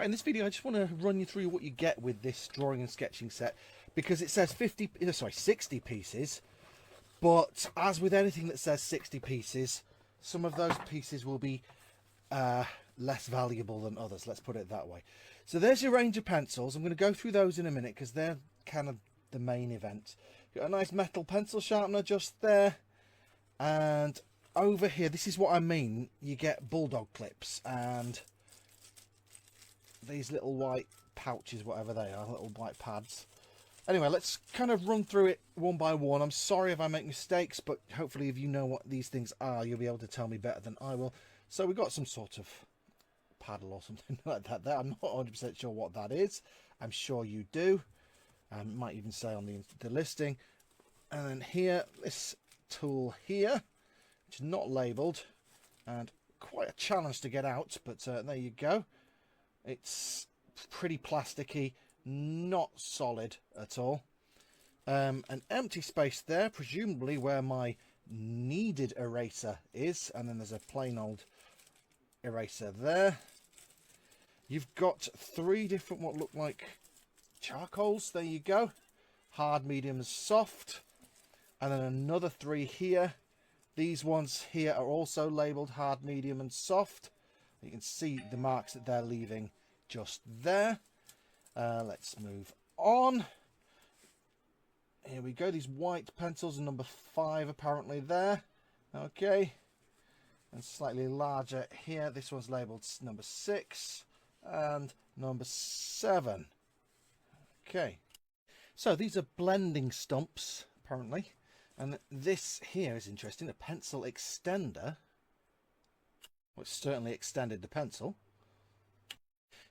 Right, in this video I just want to run you through what you get with this drawing and sketching set, because it says 60 pieces, but as with anything that says 60 pieces, some of those pieces will be less valuable than others, let's put it that way. So there's your range of pencils. I'm going to go through those in a minute because they're kind of the main event. Got a nice metal pencil sharpener just there, and over here, this is what I mean, you get bulldog clips and these little white pouches, whatever they are, little white pads. Anyway, let's kind of run through it one by one. I'm sorry if I make mistakes, but hopefully if you know what these things are, you'll be able to tell me better than I will. So we've got some sort of paddle or something like that there. I'm not 100% sure what that is. I'm sure you do. It might even say on the listing. And then here, this tool here, which is not labelled, and quite a challenge to get out, but there you go. It's pretty plasticky, not solid at all. An empty space there, presumably where my needed eraser is, and then there's a plain old eraser there. You've got three different what look like charcoals, there you go, hard, medium and soft, and then another three here. These ones here are also labelled hard, medium and soft. You can see the marks that they're leaving just there. Let's move on. Here we go. These white pencils are number 5 apparently there. Okay. And slightly larger here. This one's labelled number 6 and number 7. Okay. So these are blending stumps apparently. And this here is interesting. A pencil extender, which certainly extended the pencil.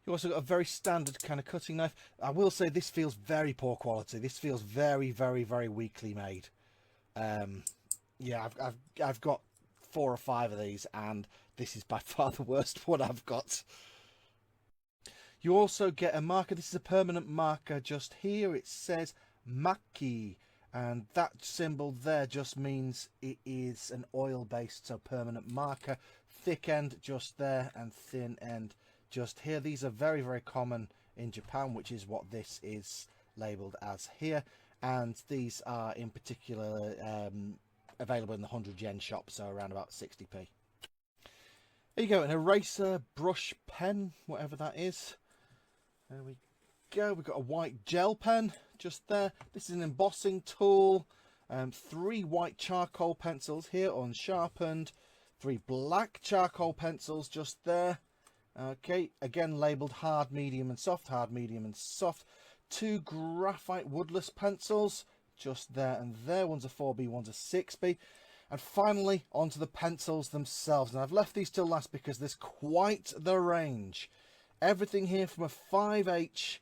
You also got a very standard kind of cutting knife. I will say this feels very poor quality. This feels very, very, very weakly made. Yeah, I've got 4 or 5 of these, and this is by far the worst one I've got. You also get a marker. This is a permanent marker just here. It says Maki, and that symbol there just means it is an oil-based, so permanent marker. Thick end just there and thin end just here. These are very, very common in Japan, which is what this is labelled as here. And these are in particular available in the 100 yen shop, so around about 60p. There you go, an eraser brush pen, whatever that is. There we go. We've got a white gel pen just there. This is an embossing tool. 3 white charcoal pencils here, unsharpened. 3 black charcoal pencils just there. Okay, again labelled hard, medium and soft, hard, medium and soft. 2 graphite woodless pencils just there and there. One's a 4B, one's a 6B. And finally onto the pencils themselves. And I've left these till last because there's quite the range. Everything here from a 5H,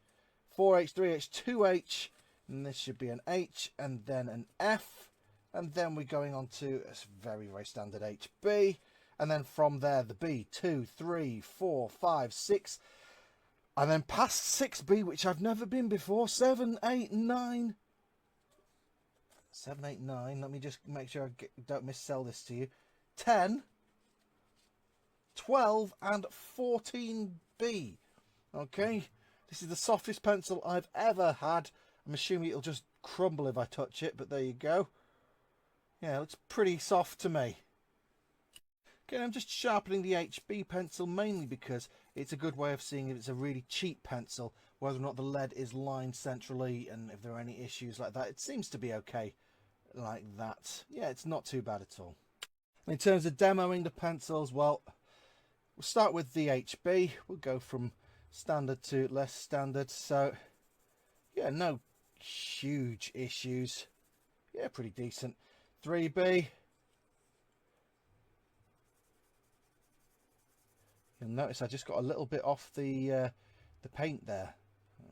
4H, 3H, 2H, and this should be an H, and then an F, and then we're going on to a very, very standard HB. And then from there, the B, 2, 3, 4, 5, 6. And then past 6B, which I've never been before, 7, 8, 9. 7, 8, 9. Let me just make sure I don't missell this to you. 10, 12, and 14B. Okay. This is the softest pencil I've ever had. I'm assuming it'll just crumble if I touch it, but there you go. Yeah, it looks pretty soft to me. Okay, I'm just sharpening the HB pencil mainly because it's a good way of seeing if it's a really cheap pencil, whether or not the lead is lined centrally and if there are any issues like that. It seems to be okay like that. Yeah, it's not too bad at all. In terms of demoing the pencils, well, we'll start with the HB. We'll go from standard to less standard. So, yeah, no huge issues. Yeah, pretty decent. 3B. You'll notice I just got a little bit off the paint there.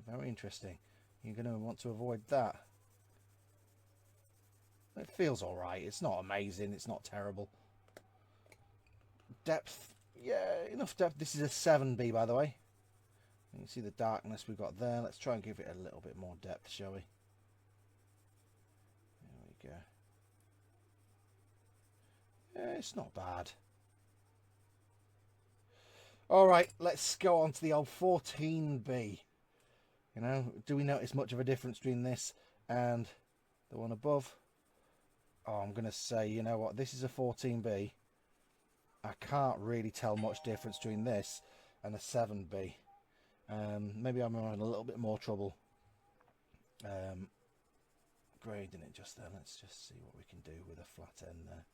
Very interesting. You're going to want to avoid that. It feels all right. It's not amazing. It's not terrible. Depth, yeah, enough depth. This is a 7B, by the way. You can see the darkness we've got there. Let's try and give it a little bit more depth, shall we? There we go. Yeah, it's not bad. All right, let's go on to the old 14B. You know, do we notice much of a difference between this and the one above? Oh, I'm going to say, you know what, this is a 14B. I can't really tell much difference between this and a 7B. Maybe I'm having a little bit more trouble grading it just then. Let's just see what we can do with a flat end there.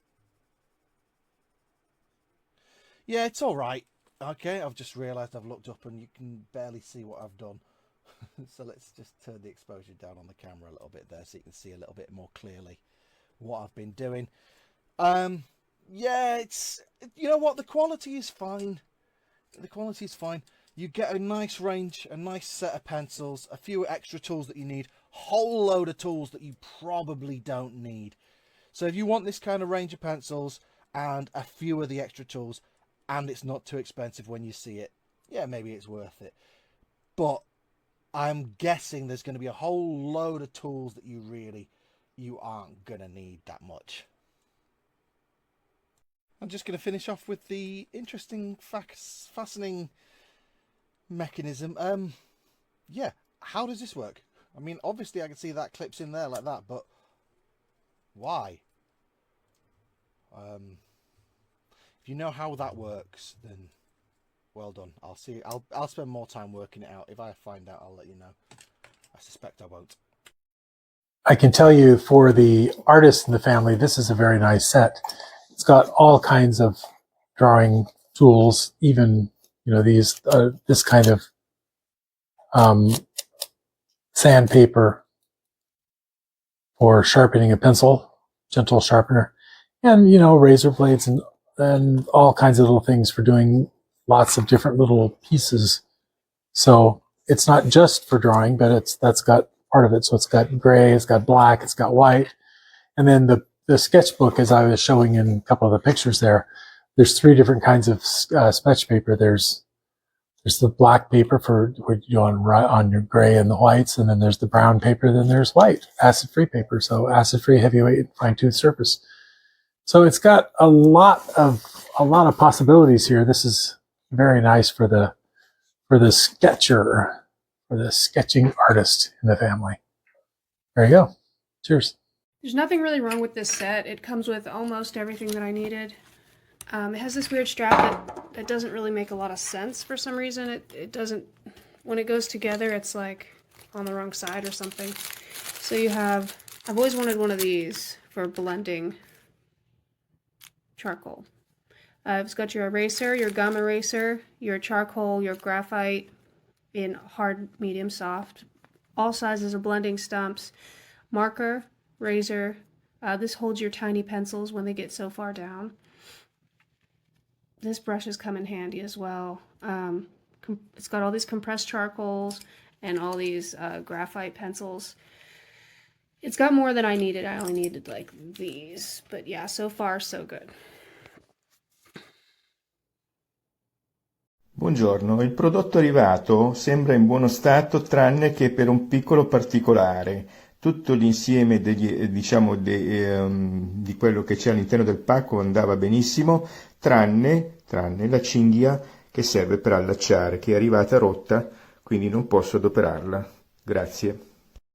Yeah, it's all right. Okay, I've just realised I've looked up and you can barely see what I've done. So let's just turn the exposure down on the camera a little bit there so you can see a little bit more clearly what I've been doing. Yeah, you know what, the quality is fine. The quality is fine. You get a nice range, a nice set of pencils, a few extra tools that you need, whole load of tools that you probably don't need. So if you want this kind of range of pencils and a few of the extra tools, and it's not too expensive when you see it, yeah, maybe it's worth it. But I'm guessing there's going to be a whole load of tools that you aren't going to need that much. I'm just going to finish off with the interesting, fascinating mechanism. Yeah, how does this work? I mean, obviously I can see that clips in there like that, but why? If you know how that works, then well done. I'll spend more time working it out. If I find out, I'll let you know. I suspect I won't. I can tell you, for the artist in the family, this is a very nice set. It's got all kinds of drawing tools, even, you know, this kind of sandpaper for sharpening a pencil, gentle sharpener, and, you know, razor blades and all kinds of little things for doing lots of different little pieces. So it's not just for drawing, but that's got part of it. So it's got gray, it's got black, it's got white. And then the sketchbook, as I was showing in a couple of the pictures there, there's 3 different kinds of sketch paper. There's the black paper for on your gray and the whites, and then there's the brown paper, then there's white, acid-free paper. So acid-free, heavyweight, fine-tooth surface. So it's got a lot of possibilities here. This is very nice for the sketcher, for the sketching artist in the family. There you go. Cheers. There's nothing really wrong with this set. It comes with almost everything that I needed. It has this weird strap that doesn't really make a lot of sense for some reason. It doesn't, when it goes together, it's like on the wrong side or something. So you have, I've always wanted one of these for blending charcoal. It's got your eraser, your gum eraser, your charcoal, your graphite in hard, medium, soft, all sizes of blending stumps, marker, razor. This holds your tiny pencils when they get so far down. This brushes come in handy as well. It's got all these compressed charcoals and all these graphite pencils. It's got more than I needed. I only needed like these, but yeah, so far so good. Buongiorno, il prodotto arrivato sembra in buono stato tranne che per un piccolo particolare. Tutto l'insieme di quello che c'è all'interno del pacco andava benissimo, tranne la cinghia che serve per allacciare, che è arrivata rotta, quindi non posso adoperarla. Grazie.